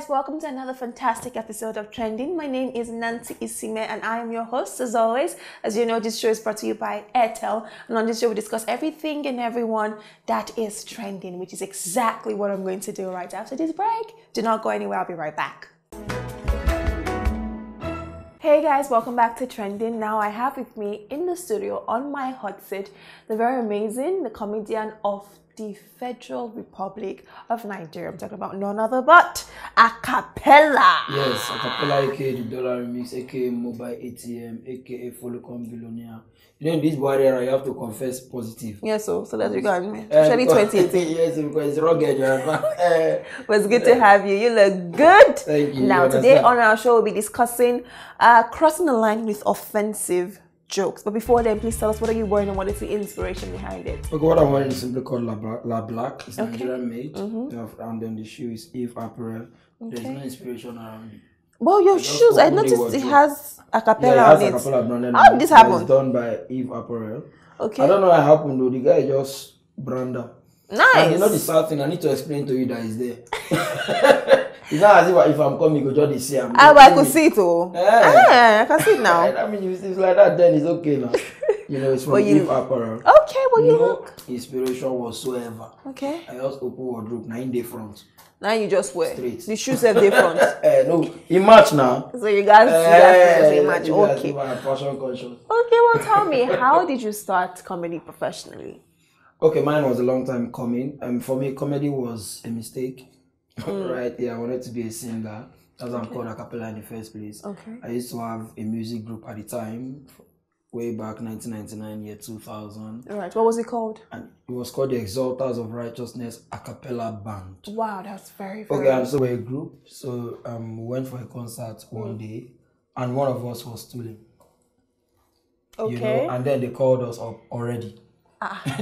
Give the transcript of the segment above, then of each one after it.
guys, welcome to another fantastic episode of Trending. My name is Nancy Isime and I am your host as always. As you know, this show is brought to you by Airtel, and on this show we discuss everything and everyone that is trending, which is exactly what I'm going to do right after this break. Do not go anywhere, I'll be right back. Hey guys, welcome back to Trending. Now I have with me in the studio on my hot seat the very amazing, the comedian of the Federal Republic of Nigeria. I'm talking about none other but Acapella. Yes, Acapella, aka the Dollar Remix, aka Mobile ATM, aka Follow-Come Billionaire. You know, in this barrier, you have to confess positive. Yes, so let's go. Especially 2018. Yes, because it's rugged. But it's good to have you. You look good. Thank you. Now, today on our show, we'll be discussing crossing the line with offensive jokes. But before then, please tell us, what are you wearing and what is the inspiration behind it? Okay, what I'm wearing is simply called La Black. It's Nigerian made. And then the shoe is Eve Apparel. There's no inspiration around it. Well, your shoes, I noticed it has Acapella on it. Acapella How did this happen? It's done by Eve Apparel. Okay. I don't know how it happened though. The guy just branded. Nice. And you know the sad thing, I need to explain to you that he's there. It's not as if I'm coming, you just see him. I could see it too. I can see it now. I mean, if it's like that, then it's okay now. You know, it's from Eve Apparel. Okay, well, you look. Inspiration whatsoever. Okay. I just open wardrobe, 9 day front. Now you just wear. Straight. The shoes have different. No, in March now. So you guys in March. Okay. Fashion conscious. Okay, well, tell me, how did you start comedy professionally? Okay, mine was a long time coming. For me, comedy was a mistake. Right? Yeah, I wanted to be a singer. That's why I'm called Acapella in the first place. Okay. I used to have a music group at the time, way back 1999, year 2000. All right. What was it called? And it was called the Exalters of Righteousness Acapella Band. Wow, that's very okay. And so we're a group. So we went for a concert one day, and one of us was stooling. Okay. You know, and then they called us up already.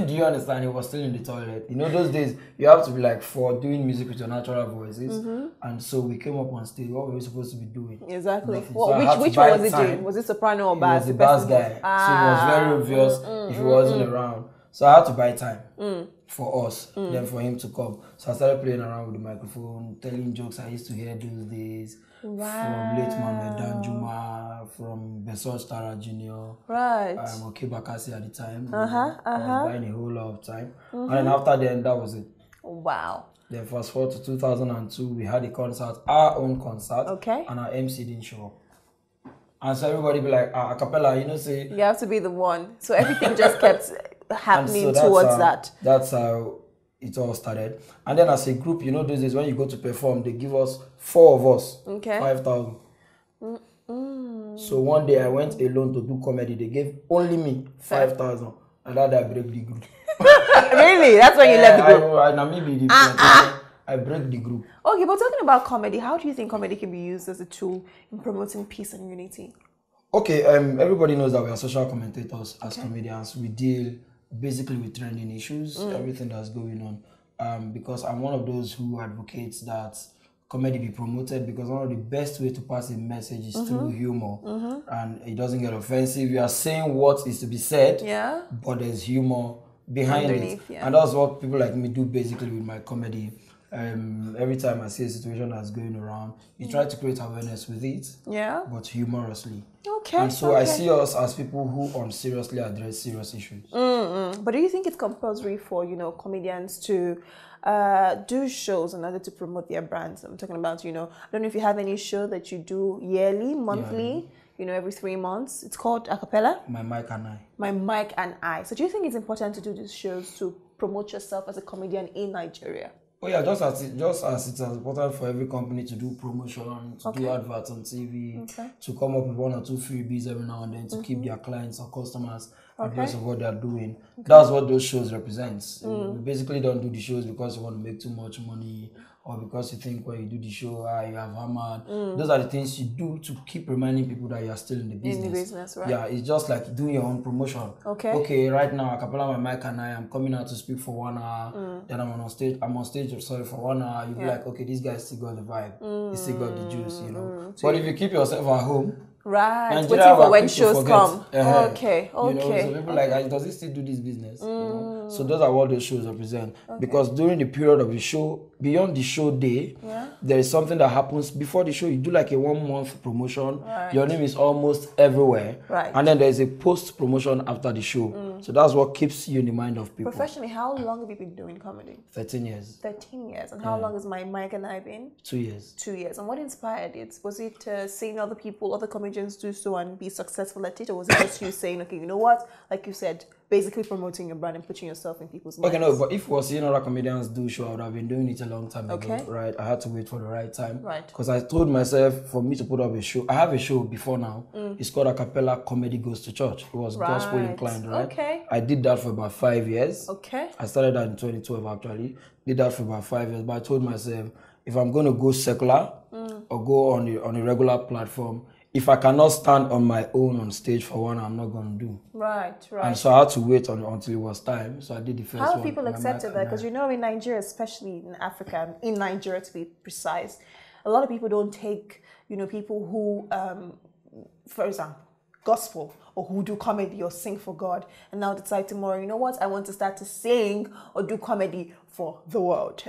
Do you understand? He was still in the toilet. You know, those days you have to be like for doing music with your natural voices. And so we came up on stage. What were we supposed to be doing? Exactly. Well, which one was it doing? Was it soprano or bass? He was the bass guy. So it was very obvious if he wasn't around. So I had to buy time for us, then for him to come. So I started playing around with the microphone, telling jokes I used to hear those days. From late Mohammed Danjuma, from Besoj Tara Jr. Right. Okay, Bakasi at the time. I was buying a whole lot of time. And then after then, that was it. Wow. Then fast forward to 2002, we had a concert, our own concert. Okay. And our MC didn't show up. And so everybody be like, Acapella, you know, say... You have to be the one. So everything just kept happening towards that. That's how it all started. And then as a group, you know, those days when you go to perform, they give us 4 of us, 5,000. So one day I went alone to do comedy. They gave only me 5,000. And that I break the group. Really? That's when you left the group? I break the group. Okay, but talking about comedy, how do you think comedy can be used as a tool in promoting peace and unity? Okay, everybody knows that we are social commentators as comedians. We deal basically with trending issues, everything that's going on. Because I'm one of those who advocates that comedy be promoted, because one of the best way to pass a message is through humor. And it doesn't get offensive. You are saying what is to be said, but there's humor behind it. And that's what people like me do basically with my comedy. Every time I see a situation that's going around, you try to create awareness with it, but humorously. Okay. And so I see us as people who seriously address serious issues. But do you think it's compulsory for, you know, comedians to do shows in order to promote their brands? I'm talking about, you know, I don't know if you have any show that you do yearly, monthly, you know, every 3 months. It's called Acapella. My Mic and I. My Mic and I. So do you think it's important to do these shows to promote yourself as a comedian in Nigeria? Oh yeah, just as it's important for every company to do promotion, to do adverts on TV, to come up with 1 or 2 freebies every now and then to keep their clients or customers abreast of what they're doing. That's what those shows represents. We basically don't do the shows because you want to make too much money, or because you think when you do the show, you have hammered. Those are the things you do to keep reminding people that you are still in the business. In the business, right? Yeah, it's just like doing your own promotion. Okay, right now, Acapella, My Mic and I am coming out to speak for 1 hour. Then I'm on stage for 1 hour. You'll be like, okay, this guy still got the vibe. He still got the juice, you know. But if you keep yourself at home Right. Nigeria Waiting for were when quick to shows forget. come. Okay. Okay. You know, so people like, does he still do this business? You know? So those are what those shows represent. Because during the period of the show, beyond the show day, there is something that happens before the show. You do like a 1 month promotion. Right. Your name is almost everywhere. Right. And then there is a post promotion after the show. So that's what keeps you in the mind of people. Professionally, how long have you been doing comedy? 13 years. 13 years. And how long has Mike and I been? 2 years. 2 years. And what inspired it? Was it seeing other people, other comedians do so and be successful at it? Or was it just you saying, okay, you know what? Like you said, basically promoting your brand and putting yourself in people's minds? Okay, no, but if we were seeing other comedians do show, I would have been doing it a long time ago, Okay. right? I had to wait for the right time. Right. Because I told myself, for me to put up a show, I have a show before now. It's called Acapella Comedy Goes to Church. It was gospel inclined, right? Okay. I did that for about 5 years. Okay. I started that in 2012, actually. Did that for about 5 years. But I told myself, if I'm going to go secular or go on a regular platform, if I cannot stand on my own on stage for one, I'm not going to do. Right. And so I had to wait until it was time. So I did the first one. How have people accepted that? Because you know, in Nigeria, especially in Africa, in Nigeria to be precise, a lot of people don't take, you know, people who, for example, gospel or who do comedy or sing for God and now decide tomorrow, you know what, I want to start to sing or do comedy for the world.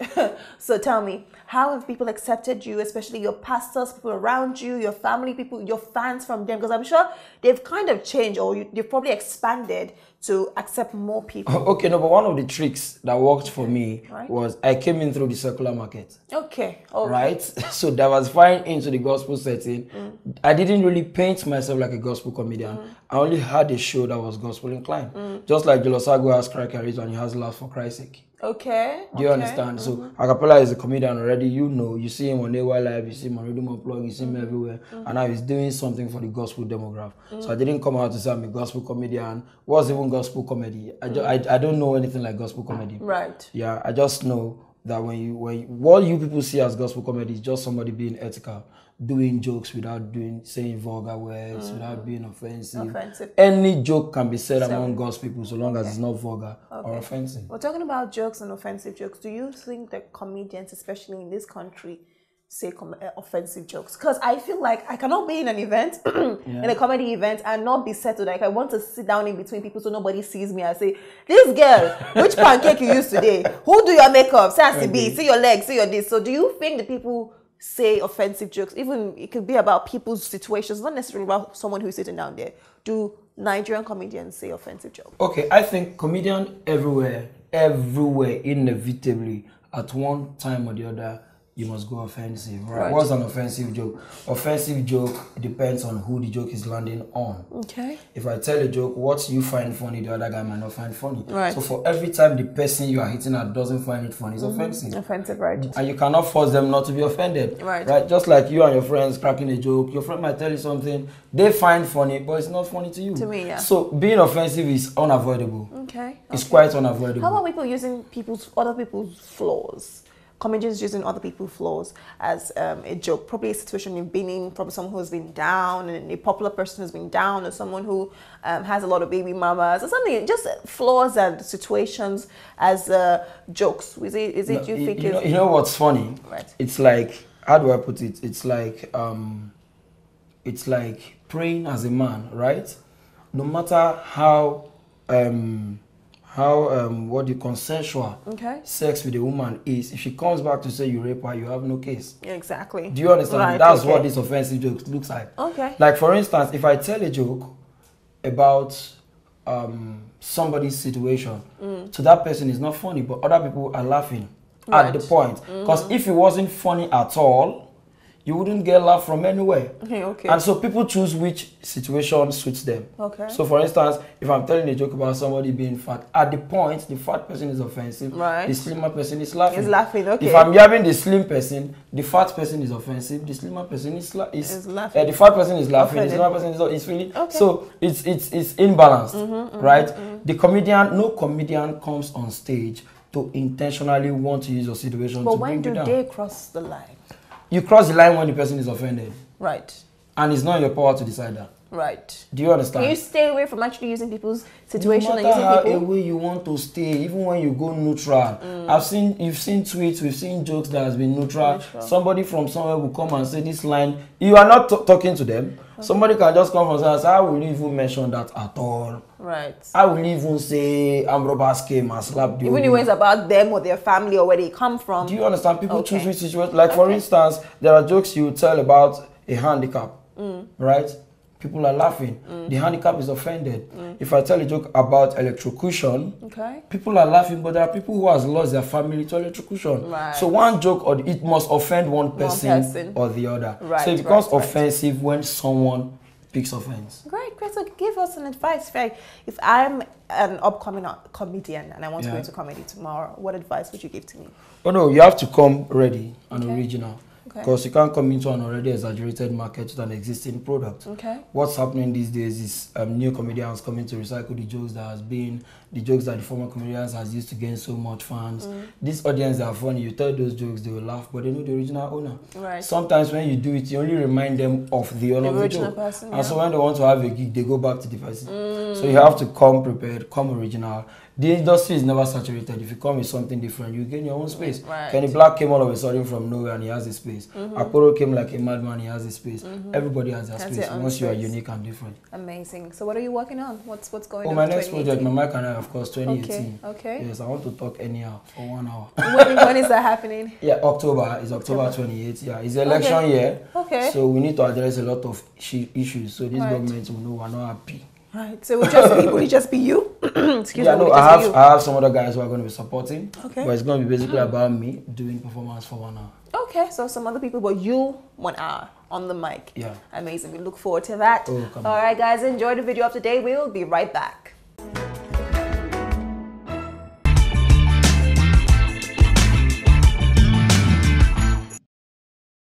So tell me, how have people accepted you, especially your pastors, people around you, your family, people, your fans from them? Because I'm sure they've kind of changed or they've probably expanded to accept more people. Okay, no, but one of the tricks that worked for me was I came in through the secular market. Okay. Right? So diversifying into the gospel setting, I didn't really paint myself like a gospel comedian. I only had a show that was gospel inclined. Just like Jelosago has Cry Carries and he has Laughs for Christ's sake. Okay. Do you understand? So Acapella is a comedian already. You know, you see him on AY Live, you see him on Rhythm Unplugged, you see him everywhere. And now he's doing something for the gospel demographic. So I didn't come out to say I'm a gospel comedian. What's even gospel comedy? I don't know anything like gospel comedy. Right. Yeah, I just know that what you people see as gospel comedy is just somebody being ethical, doing jokes without saying vulgar words, without being offensive. Any joke can be said among God's people so long as it's not vulgar or offensive. We're talking about jokes and offensive jokes. Do you think that comedians, especially in this country, say offensive jokes? Because I feel like I cannot be in an event, in a comedy event, and not be settled. Like I want to sit down in between people so nobody sees me and say, this girl, which pancake you use today? Who do your makeup? Say CB, see your legs, see your this. So do you think that people say offensive jokes? Even it could be about people's situations, not necessarily about someone who's sitting down there. Do Nigerian comedians say offensive jokes? Okay, I think comedians everywhere, inevitably, at one time or the other, you must go offensive, right? What's an offensive joke? Offensive joke depends on who the joke is landing on. Okay. If I tell a joke, what you find funny, the other guy might not find funny. Right. So for every time the person you are hitting at doesn't find it funny, it's offensive. Offensive, right. And you cannot force them not to be offended. Right. Just like you and your friends cracking a joke, your friend might tell you something they find funny, but it's not funny to you. To me, yeah. So being offensive is unavoidable. Okay. It's quite unavoidable. How about people using other people's flaws? Comedians using other people's flaws as a joke, probably a situation you've been in, probably someone who's been down, and a popular person who's been down, or someone who has a lot of baby mamas, or something, just flaws and situations as jokes. Is it you think? You know what's funny? Right. It's like, how do I put it? It's like praying as a man, right? No matter how consensual sex with a woman is, if she comes back to say you rape her, you have no case. Exactly. Do you understand? Right, That's what this offensive joke looks like. Okay. Like for instance, if I tell a joke about somebody's situation, to that person is not funny, but other people are laughing at the point. Because if it wasn't funny at all, you wouldn't get laugh from anywhere. Okay. And so people choose which situation suits them. Okay. So for instance, if I'm telling a joke about somebody being fat, at the point, the fat person is offensive. Right. The slimmer person is laughing. Is laughing, okay. If I'm having the slim person, the fat person is offensive, the slimmer person is laughing. The fat person is laughing, the slimmer person is feeling. Okay. So it's imbalanced, right? The comedian, no comedian comes on stage to intentionally want to use your situation to bring you down. But when do they cross the line? You cross the line when the person is offended. Right. And it's not in your power to decide that. Right. Do you understand? Can you stay away from actually using people's situation No and matter using how people? away you want to stay, even when you go neutral. You've seen tweets, we've seen jokes that has been neutral. Somebody from somewhere will come and say this line. You are not talking to them. Okay. Somebody can just come from somewhere and say, I will even mention that at all. Right. I will even say Amrobas came and slapped the even when it's about them or their family or where they come from. Do you understand? People choose which situation. Like for instance, there are jokes you tell about a handicap, right? People are laughing. The handicap is offended. If I tell a joke about electrocution, people are laughing, but there are people who has lost their family to electrocution. Right. So one joke, or it must offend one person or the other. Right, so it becomes offensive when someone picks offense. Great. So give us an advice. If I'm an upcoming comedian and I want to go into comedy tomorrow, what advice would you give to me? Oh no, you have to come ready and original. Because you can't come into an already exaggerated market with an existing product. What's happening these days is new comedians coming to recycle the jokes that has been, the jokes that the former comedians has used to gain so much fans. This audience are funny, you tell those jokes, they will laugh, but they know the original owner. Right. Sometimes when you do it, you only remind them of the owner of the joke. Person, and so when they want to have a gig, they go back to the person. So you have to come prepared, come original. The industry is never saturated. If you come with something different, you gain your own space. Right. Kenny Black came all of a sudden from nowhere and he has a space. Akporo came like a madman, he has a space. Everybody has their space once you are unique and different. Amazing. So what are you working on? What's going on? My next project, my Mike and I, of course, 2018. Okay. Yes, I want to talk anyhow for 1 hour. When is that happening? Yeah, October. It's October 28th. Yeah, it's election year. Okay. So we need to address a lot of issues. So this government will know we're not happy. Right, so will it just be you? Excuse me. No, I have some other guys who are going to be supporting. Okay. But it's going to be basically about me doing performance for 1 hour. Okay, so some other people, but you 1 hour on the mic. Yeah. Amazing. We look forward to that. Oh, come on. All right, guys, enjoy the video of today. We will be right back.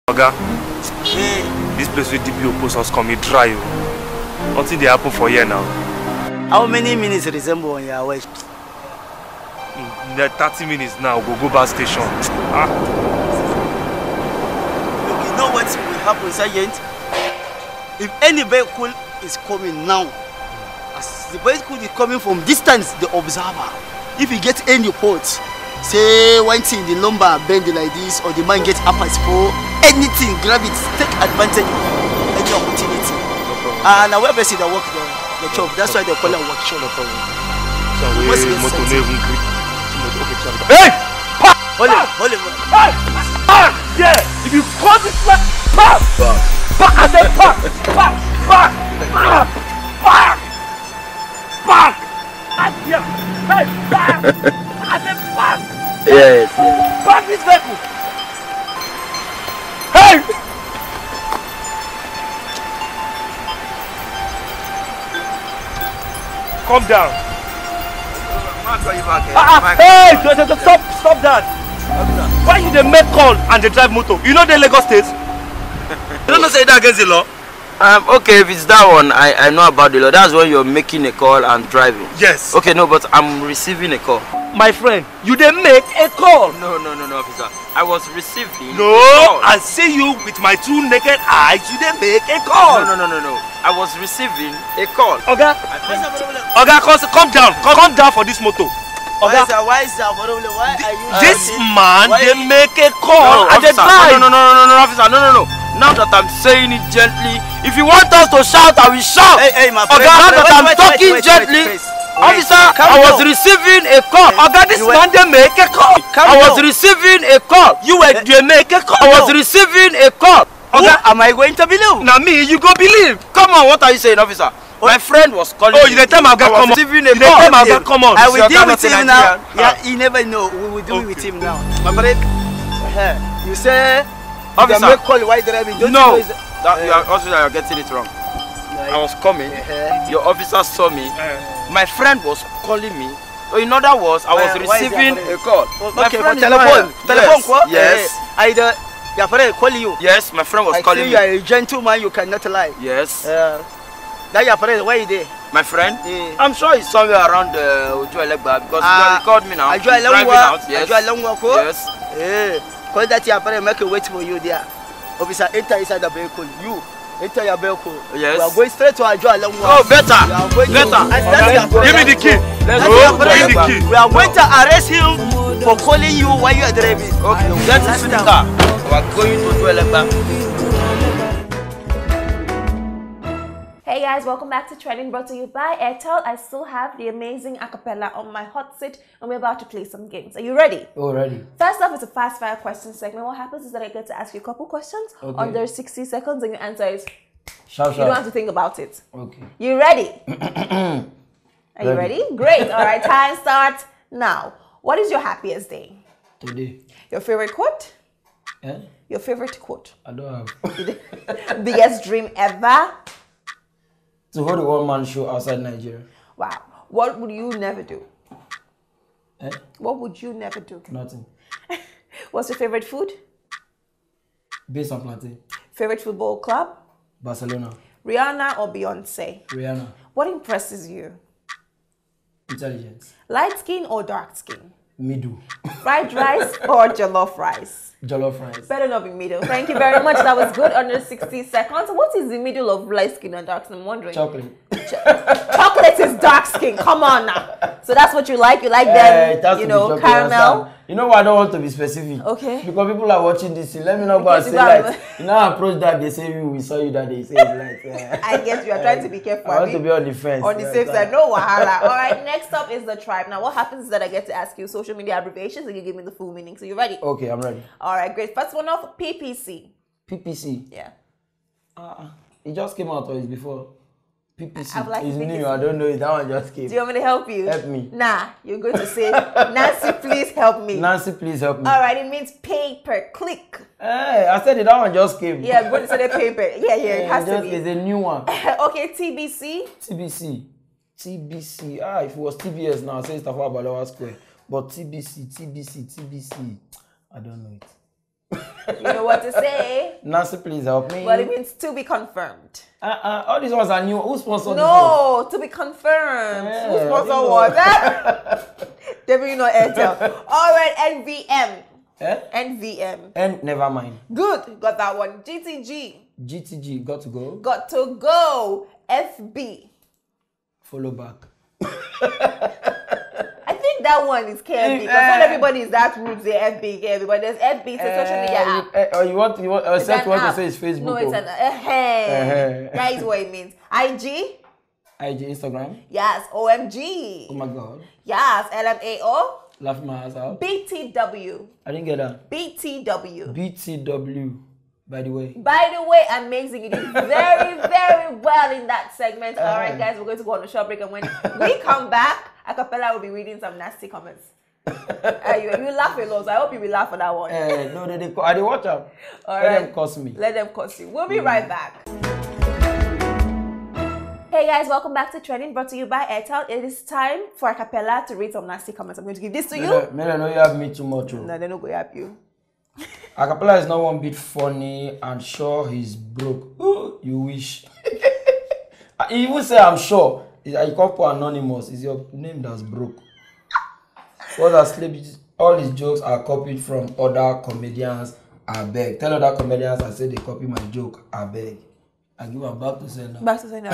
Oga, this place with DPO post us come dry. Nothing they happen for here now. How many minutes resemble on your way? 30 minutes now, go back station. Look, you know what will happen, Sergeant? If any vehicle is coming now, as the vehicle is coming from distance, the observer, if you get any report, say one thing, the lumbar bend like this, or the man gets up as for anything, grab it, take advantage of any opportunity. And now where see the work the job, that's why they call it a workshop. No problem. Hey! Hold it. Hey! Yeah! If you call this man, back! I said back! Yeah! Hey! Back! I said back! Yes. Back this vehicle! Hey! Calm down. Hey! Stop that! Why you they make call and they drive motor? You know the Lagos State? You don't know say that against the law? Okay, if it's that one, I know about the law. That's when you're making a call and driving. Yes. Okay, no, but I'm receiving a call. My friend, you didn't make a call. No, officer. I was receiving. No, I see you with my 2 naked eyes. You didn't make a call. No. I was receiving a call. Oga, come down. Come down for this motor. Why is that? Why are you? This man, they make a call. No, officer. No. Now that I'm saying it gently, if you want us to shout, I will shout. Hey, my friend. Now that I'm talking gently, officer, I was receiving a call. This man, they make a call. I was receiving a call. They make a call. I was receiving a call. Who am I going to believe? Now me, you go believe. Come on, what are you saying, officer? My friend was calling. Oh, you the time I got come on. I will deal with him now. Yeah, you never know. We will deal with him now. My friend, you say officer, make call while driving. No, you're getting it wrong. I was coming. Your officer saw me. My friend was calling me. So in other words, I was receiving a call. Okay, for telephone call. Yes. Either your friend call you. Yes, my friend was calling me. You are a gentleman. You cannot lie. Yes. That your friend, where is he? My friend? Yeah. I'm sure he's somewhere around Ojuelegba because he called me now. He's driving out. Yes. Yes. Call that your friend make a wait for you there. Officer, enter inside the vehicle. You Enter your vehicle. Yes. We are going straight to Ayo Animashaun. Oh, better. Better. Give me the key. Let's go. go. Give me the key. We are going to arrest him for calling you while you are driving. Okay, get into the car. We are going to do a Hey guys, welcome back to Trending, brought to you by Airtel. I still have the amazing Acapella on my hot seat and we're about to play some games. Are you ready? Oh, ready. First off, it's a fast fire question segment. What happens is that I get to ask you a couple questions under 60 seconds and your answer is sharp. You don't have to think about it. Okay. You ready? Are you ready? Great. All right, time starts now. What is your happiest day? Today. Your favorite quote? Eh? Your favorite quote? I don't have. Biggest dream ever? To hold a one-man show outside Nigeria. Wow. What would you never do? Eh? What would you never do? Nothing. What's your favorite food? Based on plantain. Favorite football club? Barcelona. Rihanna or Beyonce? Rihanna. What impresses you? Intelligence. Light skin or dark skin? Middle. Fried rice or jollof rice? Jollof rice. Better not be middle. Thank you very much. That was good under 60 seconds. What is the middle of light skin and dark skin? I'm wondering. Chocolate. Chocolate is dark skin. Come on now. So that's what you like? You like them, you know, caramel? You know why I don't want to be specific? Okay. Because people are watching this. Let me not go and say like, you know, approach that, they say we saw you that day. Say like, I guess you are trying to be careful. I want to be on the fence. On the safe side. No wahala. All right, next up is the tribe. Now, what happens is that I get to ask you social media abbreviations and you give me the full meaning. So you ready? Okay, I'm ready. All right, great. First one off, PPC. PPC. Yeah. It just came out or it's before. PPC. I've liked It's PPC. new. I don't know it. That one just came. Do you want me to help you? Help me. Nah, you're going to say, Nancy, please help me. Nancy, please help me. All right, it means pay per click. Hey, I said it. That one just came. Yeah, I'm going to say the pay per. Yeah, it has to be. It's a new one. Okay, TBC. TBC. TBC. If it was TBS now, I say Stafford Balawa Square. But TBC. I don't know it. You know what to say. Nancy, please help me. But it means to be confirmed. All these ones are new. Who sponsored this one? No, to be confirmed. Yeah, Who sponsored what? Definitely not Airtel. All right, NVM. Eh? NVM. And never mind. Good, got that one. GTG. GTG, got to go. Got to go. FB. Follow back. I think that one is KFB because not everybody is that rude to say FB, KFB, but there's FB, it's a social media app. Or you want except what to say is Facebook. No, it's an that is what it means. IG. Instagram. Yes. OMG. Oh my God. Yes. LMAO. Laugh my ass out. BTW. I didn't get that. BTW. BTW. By the way. By the way, amazing. You did very, very well in that segment. All right, guys, we're going to go on a short break. And when we come back, Acapella will be reading some nasty comments. You laugh a lot, so I hope you will laugh for that one. No, they watch them. Let them curse me. Let them curse you. We'll be right back. Hey guys, welcome back to Trending, brought to you by Airtel. It is time for Acapella to read some nasty comments. I'm going to give this to you. I know you have me too much. No, they're not going to help you. Acapella is not one bit funny and sure he's broke. You wish. He even say I'm sure. You can't put anonymous. Is your name that's broke? All his jokes are copied from other comedians. I beg. Tell other comedians I say they copy my joke. I beg. I give her back to sender. Back to sender.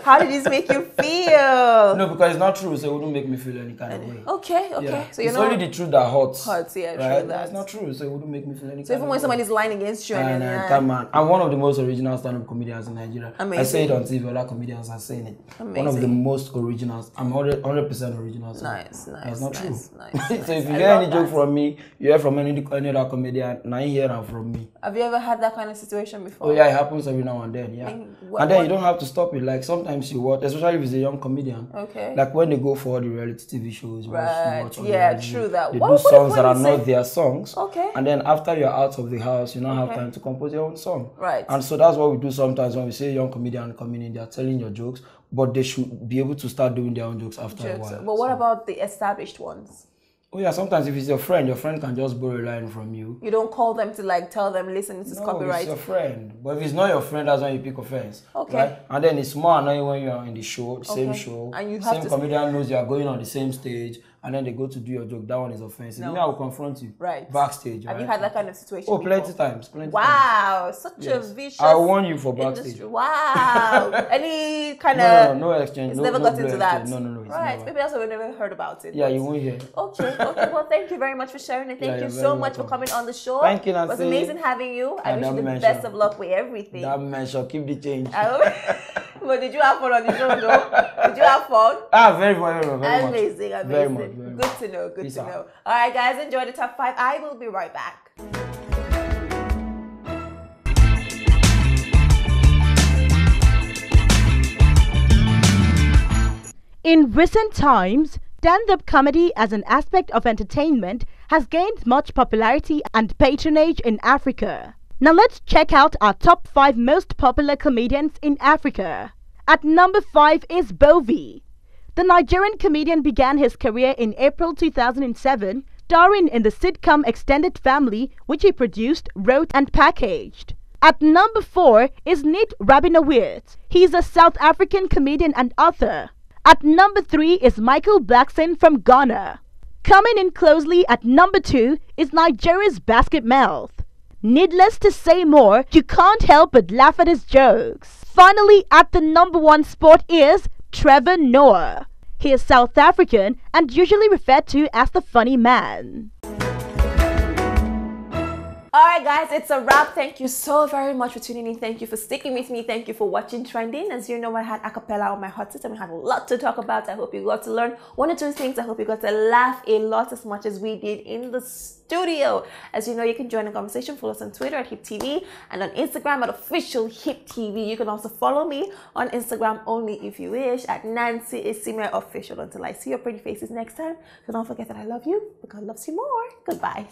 How did this make you feel? No, because it's not true, so it wouldn't make me feel any kind of way. Okay. Yeah. So you're it's not... only the truth that hurts. Yeah, right? true that. It's not true, so it wouldn't make me feel any kind of way. So even when somebody's lying against you come on. I'm one of the most original stand-up comedians in Nigeria. Amazing. I say it on TV, other comedians are saying it. Amazing. One of the most originals. I'm 100% original. So nice. That's not true. Nice. So if you hear any joke from me, you hear from any other comedian, now you hear them from me. Have you ever had that kind of situation before? Oh yeah, it happens every now and then, yeah. And then you don't have to stop it. Like sometimes you watch, especially if it's a young comedian. Okay. Like when they go for all the reality TV shows, right. watch Yeah, true that. They do songs that are not their songs. Okay. And then after you're out of the house, you don't have time to compose your own song. Right. And so that's what we do sometimes when we see a young comedian coming in, they're telling your jokes, but they should be able to start doing their own jokes after a while. But what about the established ones? Oh yeah, sometimes if it's your friend can just borrow a line from you. You don't call them to like tell them, listen, this is copyright. It's your friend. But if it's not your friend, that's when you pick offense. Okay. Right? And then it's more annoying when you're in the show, same show. And you have same comedian knows you are going on the same stage, and then they go to do your joke, that one is offensive. No. Me, I will confront you. Right. Backstage. Have you had that kind of situation? Oh, plenty before? times. Plenty times. Wow, such a vicious. I warn you for backstage. Industry. Wow. Any kind of. No exchange. It's no, never no got into that. No. Right. Never. Maybe that's why we never heard about it. Yeah, you won't hear. Okay. Well, thank you very much for sharing it. Thank you so much for coming on the show. Thank you, Nancy. It was amazing having you. I wish you the best of luck with everything. That man shall keep the change. But did you have fun on the show, though? Did you have fun? Very much. Amazing. Very much. Good to know. Good to know. All right, guys, enjoy the top 5. I will be right back. In recent times, stand-up comedy as an aspect of entertainment has gained much popularity and patronage in Africa. Now let's check out our top 5 most popular comedians in Africa. At number 5 is Bovi. The Nigerian comedian began his career in April 2007, starring in the sitcom Extended Family, which he produced, wrote and packaged. At number 4 is Nit Rabinowitz. He's a South African comedian and author. At number 3 is Michael Blackson from Ghana. Coming in closely at number 2 is Nigeria's Basket Mouth. Needless to say more, you can't help but laugh at his jokes. Finally, at the number 1 spot is Trevor Noah. He is South African and usually referred to as the funny man. Alright guys, it's a wrap. Thank you so very much for tuning in. Thank you for sticking with me. Thank you for watching Trending. As you know, I had Acapella on my hot seat and we had a lot to talk about. I hope you got to learn 1 or 2 things. I hope you got to laugh a lot as much as we did in the studio. As you know, you can join the conversation. Follow us on Twitter at HipTv and on Instagram at official HipTv. You can also follow me on Instagram only if you wish at Nancy Isime Official. Until I see your pretty faces next time, so don't forget that I love you, but God loves you more. Goodbye.